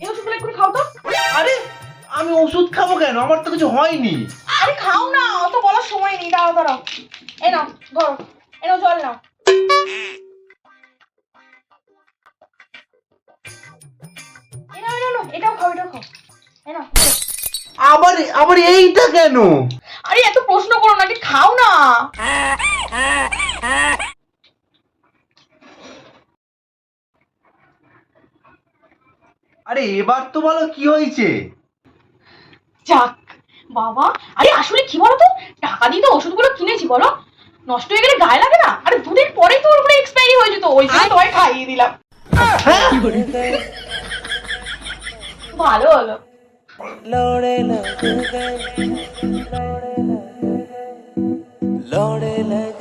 এই ওষুধগুলো একটু খাও তো। আরে আমি ওষুধ খাবো কেন? আমার তো কিছু হয়নি। আরে খাও না, অত বলার সময় নেই। দাঁড়াও দাঁড়াও, এ নাও ধরো, এ নাও জল নাও। এ নাও, এটাও খাও, এটাও খাও। এ নাও। আবার আবার এইটা কেন? আরে এত প্রশ্ন করো না, খাও না। আরে এবার তো বলো কি হয়েছে? যাক বাবা। আরে আসলে কি বলতো, টাকা দিয়ে তো ওষুধগুলো কিনেছি, বলো নষ্ট হয়ে গেলে গায়ে লাগে না? আরে দুদিন পরেই তো ওর উপরে এক্সপায়ারি হয়ে যেত, ওই জন্য তোমায় খাইয়ে দিলাম। ভালো হলো। लौड़े लग गए लौड़े लग